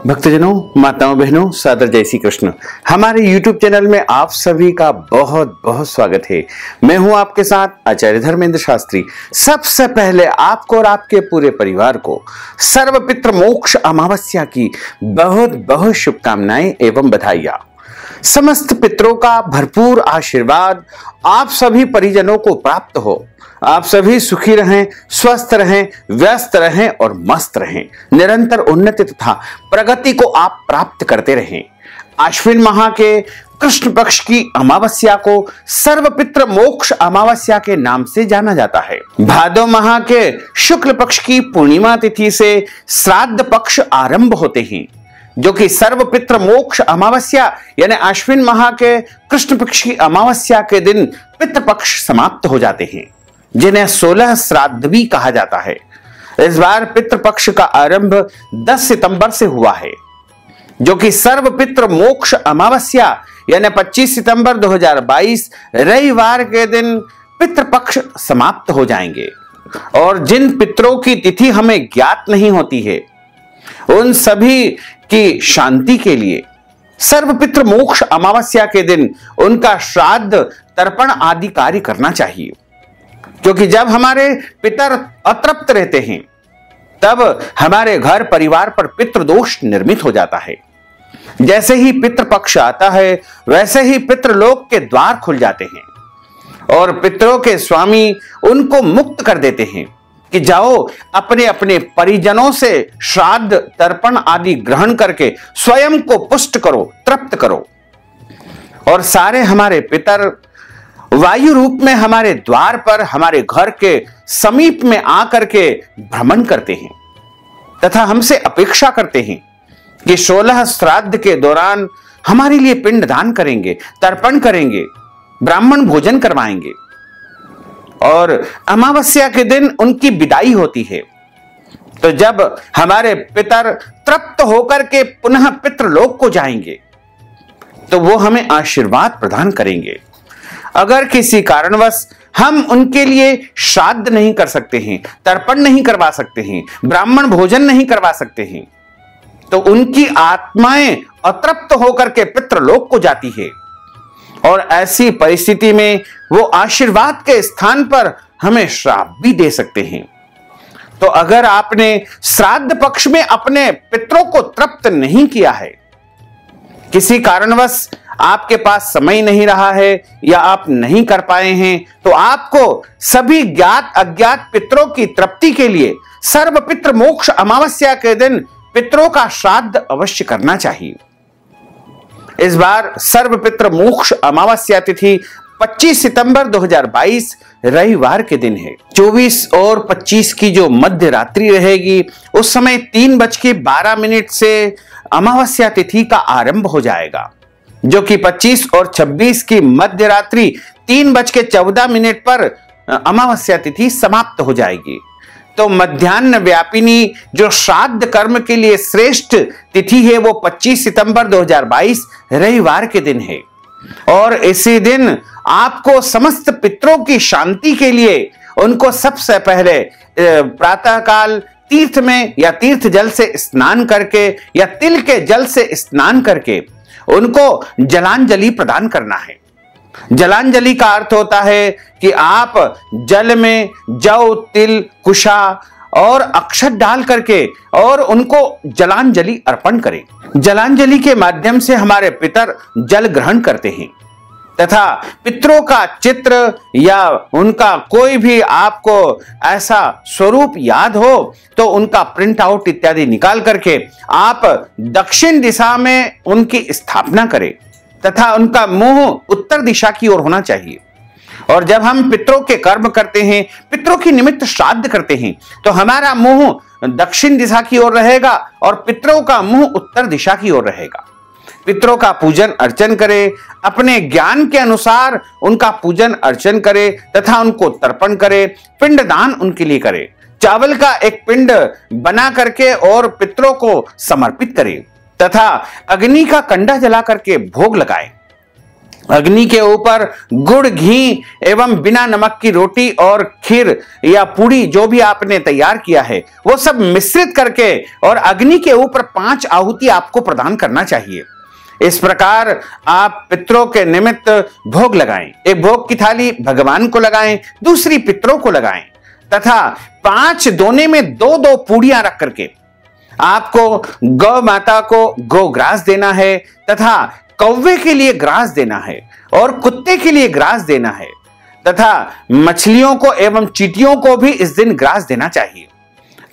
भक्तजनों, माताओं, बहनों, सादर जय श्री कृष्ण। हमारे YouTube चैनल में आप सभी का बहुत बहुत स्वागत है। मैं हूं आपके साथ आचार्य धर्मेंद्र शास्त्री। सबसे पहले आपको और आपके पूरे परिवार को सर्वपितृ मोक्ष अमावस्या की बहुत बहुत शुभकामनाएं एवं बधाइयां। समस्त पितरों का भरपूर आशीर्वाद आप सभी परिजनों को प्राप्त हो। आप सभी सुखी रहें, स्वस्थ रहें, व्यस्त रहें और मस्त रहें। निरंतर उन्नति तथा प्रगति को आप प्राप्त करते रहें। आश्विन माह के कृष्ण पक्ष की अमावस्या को सर्वपितृ मोक्ष अमावस्या के नाम से जाना जाता है। भादो माह के शुक्ल पक्ष की पूर्णिमा तिथि से श्राद्ध पक्ष आरंभ होते हैं, जो कि सर्वपितृ मोक्ष अमावस्या यानी आश्विन माह के कृष्ण पक्ष की अमावस्या के दिन पितृपक्ष समाप्त हो जाते हैं, जिन्हें 16 श्राद्ध भी कहा जाता है। इस बार पितृपक्ष का आरंभ 10 सितंबर से हुआ है, जो कि सर्वपितृ मोक्ष अमावस्या यानी 25 सितंबर 2022 रविवार के दिन पितृपक्ष समाप्त हो जाएंगे। और जिन पितरों की तिथि हमें ज्ञात नहीं होती है, उन सभी की शांति के लिए सर्वपितृ मोक्ष अमावस्या के दिन उनका श्राद्ध, तर्पण आदि कार्य करना चाहिए, क्योंकि जब हमारे पितर अतृप्त रहते हैं तब हमारे घर परिवार पर पितृदोष निर्मित हो जाता है। जैसे ही पितृपक्ष आता है वैसे ही पितृलोक के द्वार खुल जाते हैं और पितरों के स्वामी उनको मुक्त कर देते हैं कि जाओ अपने अपने परिजनों से श्राद्ध, तर्पण आदि ग्रहण करके स्वयं को पुष्ट करो, तृप्त करो। और सारे हमारे पितर वायु रूप में हमारे द्वार पर, हमारे घर के समीप में आकर के भ्रमण करते हैं तथा हमसे अपेक्षा करते हैं कि 16 श्राद्ध के दौरान हमारे लिए पिंडदान करेंगे, तर्पण करेंगे, ब्राह्मण भोजन करवाएंगे। और अमावस्या के दिन उनकी विदाई होती है। तो जब हमारे पितर तृप्त होकर के पुनः पितृलोक को जाएंगे तो वो हमें आशीर्वाद प्रदान करेंगे। अगर किसी कारणवश हम उनके लिए श्राद्ध नहीं कर सकते हैं, तर्पण नहीं करवा सकते हैं, ब्राह्मण भोजन नहीं करवा सकते हैं, तो उनकी आत्माएं अतृप्त होकर के पितृलोक को जाती है। और ऐसी परिस्थिति में वो आशीर्वाद के स्थान पर हमें श्राप भी दे सकते हैं। तो अगर आपने श्राद्ध पक्ष में अपने पितरों को तृप्त नहीं किया है, किसी कारणवश आपके पास समय नहीं रहा है या आप नहीं कर पाए हैं, तो आपको सभी ज्ञात अज्ञात पितरों की तृप्ति के लिए सर्वपितृ मोक्ष अमावस्या के दिन पितरों का श्राद्ध अवश्य करना चाहिए। इस बार सर्वपितृ मोक्ष अमावस्या तिथि 25 सितंबर 2022 रविवार के दिन है। 24 और 25 की जो मध्य रात्रि रहेगी, उस समय 3:12 से अमावस्या तिथि का आरंभ हो जाएगा, जो कि 25 और 26 की मध्य रात्रि 3:14 पर अमावस्या तिथि समाप्त हो जाएगी। तो मध्याह्न व्यापिनी जो श्राद्ध कर्म के लिए श्रेष्ठ तिथि है, वो 25 सितंबर 2022 रविवार के दिन है। और इसी दिन आपको समस्त पितरों की शांति के लिए उनको सबसे पहले प्रातःकाल तीर्थ में या तीर्थ जल से स्नान करके या तिल के जल से स्नान करके उनको जलांजलि प्रदान करना है। जलांजलि का अर्थ होता है कि आप जल में जौ, तिल, कुशा और अक्षत डाल करके और उनको जलांजलि अर्पण करें। जलांजलि के माध्यम से हमारे पितर जल ग्रहण करते हैं तथा पितरों का चित्र या उनका कोई भी आपको ऐसा स्वरूप याद हो तो उनका प्रिंट आउट इत्यादि निकाल करके आप दक्षिण दिशा में उनकी स्थापना करें तथा उनका मुंह उत्तर दिशा की ओर होना चाहिए। और जब हम पितरों के कर्म करते हैं, पितरों की निमित्त श्राद्ध करते हैं, तो हमारा मुंह दक्षिण दिशा की ओर रहेगा और पितरों का मुंह उत्तर दिशा की ओर रहेगा। पितरों का पूजन अर्चन करें, अपने ज्ञान के अनुसार उनका पूजन अर्चन करें तथा उनको तर्पण करें, पिंडदान उनके लिए करें। चावल का एक पिंड बना करके और पितरों को समर्पित करें तथा अग्नि का कंडा जला करके भोग लगाएं। अग्नि के ऊपर गुड़, घी एवं बिना नमक की रोटी और खीर या पूड़ी जो भी आपने तैयार किया है वो सब मिश्रित करके और अग्नि के ऊपर 5 आहुति आपको प्रदान करना चाहिए। इस प्रकार आप पितरों के निमित्त भोग लगाएं। एक भोग की थाली भगवान को लगाएं, दूसरी पितरों को लगाएं तथा 5 दोने में 2-2 पूड़ियां रख करके आपको गौ माता को गोग्रास देना है तथा कौवे के लिए ग्रास देना है और कुत्ते के लिए ग्रास देना है तथा मछलियों को एवं चींटियों को भी इस दिन ग्रास देना चाहिए।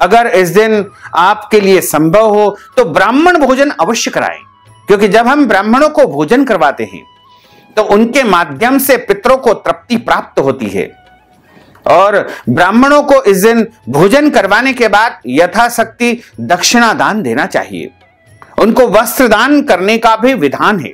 अगर इस दिन आपके लिए संभव हो तो ब्राह्मण भोजन अवश्य कराएं, क्योंकि जब हम ब्राह्मणों को भोजन करवाते हैं तो उनके माध्यम से पितरों को तृप्ति प्राप्त होती है। और ब्राह्मणों को इस दिन भोजन करवाने के बाद यथाशक्ति दक्षिणा दान देना चाहिए। उनको वस्त्र दान करने का भी विधान है,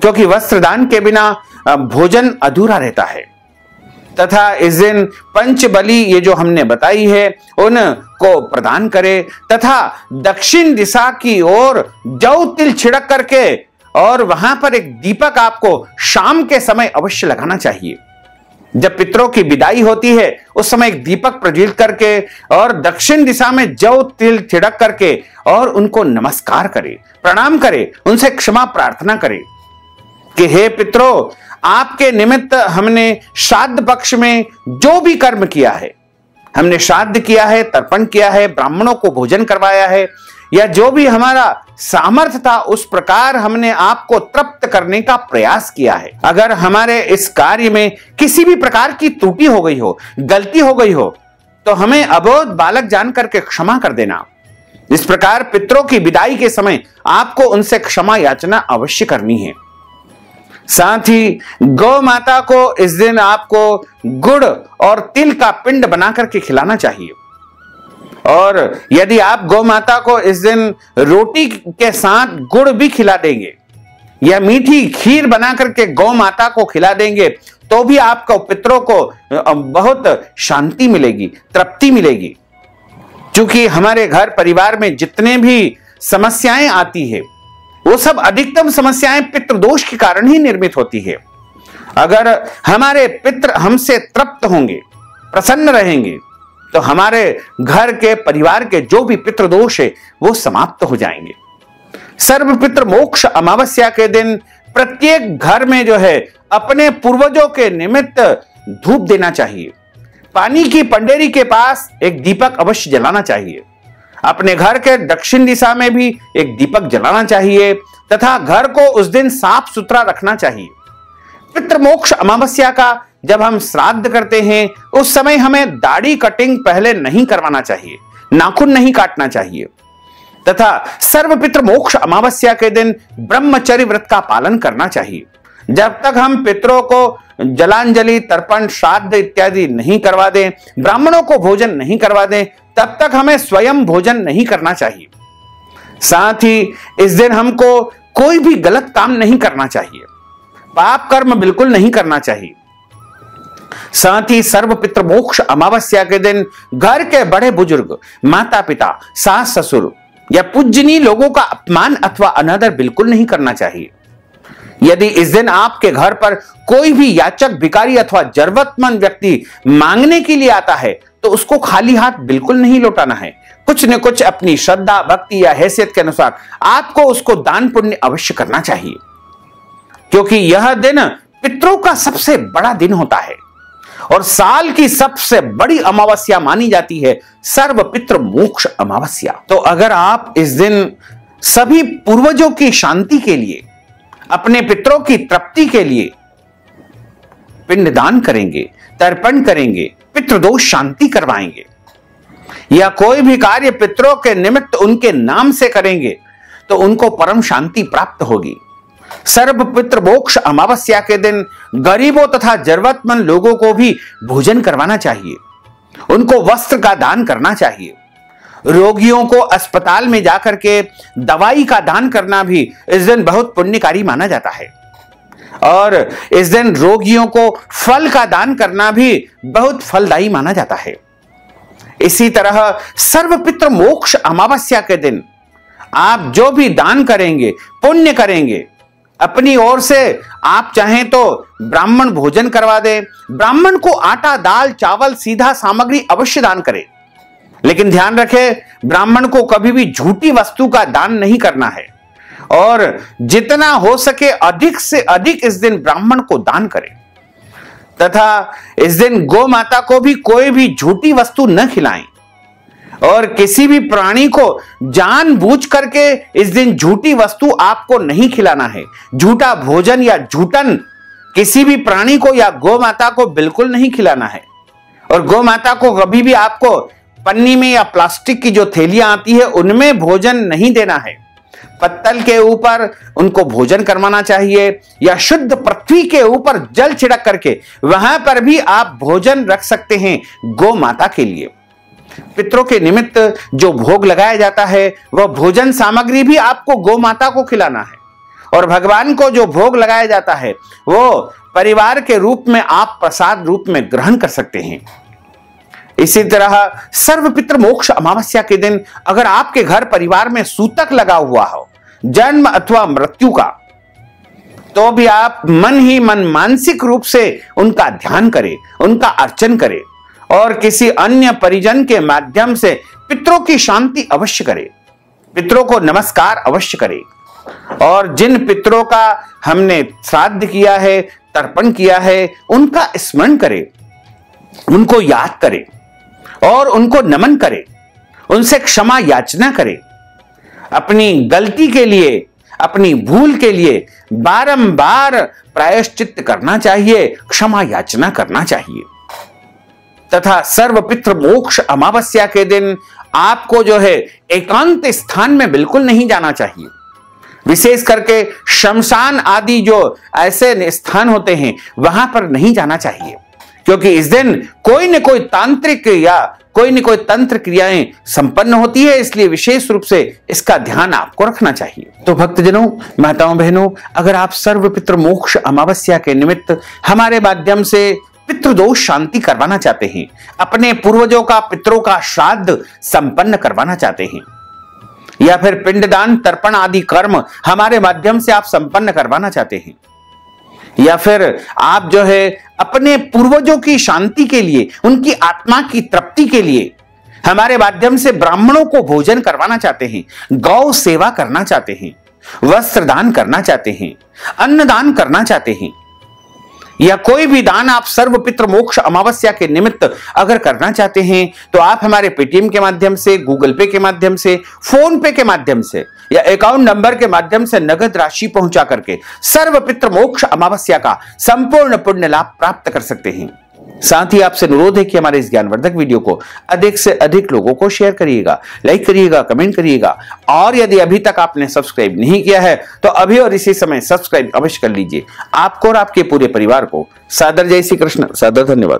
क्योंकि वस्त्र दान के बिना भोजन अधूरा रहता है। तथा इस दिन पंचबली ये जो हमने बताई है उनको प्रदान करें तथा दक्षिण दिशा की ओर जौ तिल छिड़क करके और वहां पर एक दीपक आपको शाम के समय अवश्य लगाना चाहिए। जब पितरों की विदाई होती है उस समय एक दीपक प्रज्वलित करके और दक्षिण दिशा में जौ तिल छिड़क करके और उनको नमस्कार करें, प्रणाम करें, उनसे क्षमा प्रार्थना करें कि हे पितरों, आपके निमित्त हमने श्राद्ध पक्ष में जो भी कर्म किया है, हमने श्राद्ध किया है, तर्पण किया है, ब्राह्मणों को भोजन करवाया है या जो भी हमारा सामर्थ्य था उस प्रकार हमने आपको तृप्त करने का प्रयास किया है। अगर हमारे इस कार्य में किसी भी प्रकार की त्रुटि हो गई हो, गलती हो गई हो तो हमें अबोध बालक जान करके क्षमा कर देना। इस प्रकार पितरों की विदाई के समय आपको उनसे क्षमा याचना अवश्य करनी है। साथ ही गौ माता को इस दिन आपको गुड़ और तिल का पिंड बना करके खिलाना चाहिए। और यदि आप गौ माता को इस दिन रोटी के साथ गुड़ भी खिला देंगे या मीठी खीर बना करके गौ माता को खिला देंगे तो भी आपको पितरों को बहुत शांति मिलेगी, तृप्ति मिलेगी। क्योंकि हमारे घर परिवार में जितने भी समस्याएं आती है वो सब अधिकतम समस्याएं पितृदोष के कारण ही निर्मित होती है। अगर हमारे पितृ हमसे तृप्त होंगे, प्रसन्न रहेंगे तो हमारे घर के परिवार के जो भी पितृदोष है वो समाप्त हो जाएंगे। सर्व पितृ मोक्ष अमावस्या के दिन प्रत्येक घर में जो है अपने पूर्वजों के निमित्त धूप देना चाहिए। पानी की पंडेरी के पास एक दीपक अवश्य जलाना चाहिए। अपने घर के दक्षिण दिशा में भी एक दीपक जलाना चाहिए तथा घर को उस दिन साफ सुथरा रखना चाहिए। पितृमोक्ष अमावस्या का जब हम श्राद्ध करते हैं उस समय हमें दाढ़ी कटिंग पहले नहीं करवाना चाहिए, नाखून नहीं काटना चाहिए तथा सर्व पितृ मोक्ष अमावस्या के दिन ब्रह्मचर्य व्रत का पालन करना चाहिए। जब तक हम पितरों को जलांजलि, तर्पण, श्राद्ध इत्यादि नहीं करवा दें, ब्राह्मणों को भोजन नहीं करवा दें, तब तक हमें स्वयं भोजन नहीं करना चाहिए। साथ ही इस दिन हमको कोई भी गलत काम नहीं करना चाहिए, पाप कर्म बिल्कुल नहीं करना चाहिए। साथ ही सर्व पितृ मोक्ष अमावस्या के दिन घर के बड़े बुजुर्ग, माता पिता, सास ससुर या पूजनीय लोगों का अपमान अथवा अनादर बिल्कुल नहीं करना चाहिए। यदि इस दिन आपके घर पर कोई भी याचक, भिखारी अथवा जरूरतमंद व्यक्ति मांगने के लिए आता है तो उसको खाली हाथ बिल्कुल नहीं लौटाना है। कुछ न कुछ अपनी श्रद्धा, भक्ति या हैसियत के अनुसार आपको उसको दान पुण्य अवश्य करना चाहिए, क्योंकि यह दिन पितरों का सबसे बड़ा दिन होता है और साल की सबसे बड़ी अमावस्या मानी जाती है सर्व पितृ मोक्ष अमावस्या। तो अगर आप इस दिन सभी पूर्वजों की शांति के लिए, अपने पितरों की तृप्ति के लिए पिंडदान करेंगे, तर्पण करेंगे, पितृदोष शांति करवाएंगे या कोई भी कार्य पितरों के निमित्त उनके नाम से करेंगे तो उनको परम शांति प्राप्त होगी। सर्व पितृ मोक्ष अमावस्या के दिन गरीबों तथा जरूरतमंद लोगों को भी भोजन करवाना चाहिए, उनको वस्त्र का दान करना चाहिए। रोगियों को अस्पताल में जाकर के दवाई का दान करना भी इस दिन बहुत पुण्यकारी माना जाता है और इस दिन रोगियों को फल का दान करना भी बहुत फलदायी माना जाता है। इसी तरह सर्व पितृ मोक्ष अमावस्या के दिन आप जो भी दान करेंगे, पुण्य करेंगे, अपनी ओर से आप चाहें तो ब्राह्मण भोजन करवा दें, ब्राह्मण को आटा, दाल, चावल, सीधा सामग्री अवश्य दान करें। लेकिन ध्यान रखें, ब्राह्मण को कभी भी झूठी वस्तु का दान नहीं करना है और जितना हो सके अधिक से अधिक इस दिन ब्राह्मण को दान करें तथा इस दिन गौ माता को भी कोई भी झूठी वस्तु न खिलाएं और किसी भी प्राणी को जानबूझ करके इस दिन झूठी वस्तु आपको नहीं खिलाना है। झूठा भोजन या झूठन किसी भी प्राणी को या गौ माता को बिल्कुल नहीं खिलाना है। और गौ माता को कभी भी आपको पन्नी में या प्लास्टिक की जो थैलियां आती है उनमें भोजन नहीं देना है। पत्तल के ऊपर उनको भोजन करवाना चाहिए या शुद्ध पृथ्वी के ऊपर जल छिड़क करके वहां पर भी आप भोजन रख सकते हैं गौ माता के लिए। पितरों के निमित्त जो भोग लगाया जाता है वह भोजन सामग्री भी आपको गौ माता को खिलाना है और भगवान को जो भोग लगाया जाता है वो परिवार के रूप में आप प्रसाद रूप में ग्रहण कर सकते हैं। इसी तरह सर्व पितृ मोक्ष अमावस्या के दिन अगर आपके घर परिवार में सूतक लगा हुआ हो, जन्म अथवा मृत्यु का, तो भी आप मन ही मन मानसिक रूप से उनका ध्यान करें, उनका अर्चन करें और किसी अन्य परिजन के माध्यम से पितरों की शांति अवश्य करें, पितरों को नमस्कार अवश्य करें और जिन पितरों का हमने श्राद्ध किया है, तर्पण किया है, उनका स्मरण करें, उनको याद करें और उनको नमन करें, उनसे क्षमा याचना करें। अपनी गलती के लिए, अपनी भूल के लिए बारंबार प्रायश्चित करना चाहिए, क्षमा याचना करना चाहिए। तथा सर्व पितृ मोक्ष अमावस्या के दिन आपको जो है एकांत स्थान में बिल्कुल नहीं जाना चाहिए। विशेष करके शमशान आदि जो ऐसे स्थान होते हैं वहां पर नहीं जाना चाहिए, क्योंकि इस दिन कोई न कोई तांत्रिक या कोई न कोई तंत्र क्रियाएं संपन्न होती है, इसलिए विशेष रूप से इसका ध्यान आपको रखना चाहिए। तो भक्तजनों, माताओं, बहनों, अगर आप सर्व पितृ मोक्ष अमावस्या के निमित्त हमारे माध्यम से पितृदोष शांति करवाना चाहते हैं, अपने पूर्वजों का, पितरों का श्राद्ध संपन्न करवाना चाहते हैं या फिर पिंडदान, तर्पण आदि कर्म हमारे माध्यम से आप संपन्न करवाना चाहते हैं या फिर आप जो है अपने पूर्वजों की शांति के लिए, उनकी आत्मा की तृप्ति के लिए हमारे माध्यम से ब्राह्मणों को भोजन करवाना चाहते हैं, गौ सेवा करना चाहते हैं, वस्त्र दान करना चाहते हैं, अन्न दान करना चाहते हैं या कोई भी दान आप सर्व पितृ मोक्ष अमावस्या के निमित्त अगर करना चाहते हैं तो आप हमारे पेटीएम के माध्यम से, गूगल पे के माध्यम से, फोन पे के माध्यम से या अकाउंट नंबर के माध्यम से नगद राशि पहुंचा करके सर्व पितृ मोक्ष अमावस्या का संपूर्ण पुण्य लाभ प्राप्त कर सकते हैं। साथ ही आपसे अनुरोध है कि हमारे इस ज्ञानवर्धक वीडियो को अधिक से अधिक लोगों को शेयर करिएगा, लाइक करिएगा, कमेंट करिएगा और यदि अभी तक आपने सब्सक्राइब नहीं किया है तो अभी और इसी समय सब्सक्राइब अवश्य कर लीजिए। आपको और आपके पूरे परिवार को सादर जय श्री कृष्ण, सादर धन्यवाद।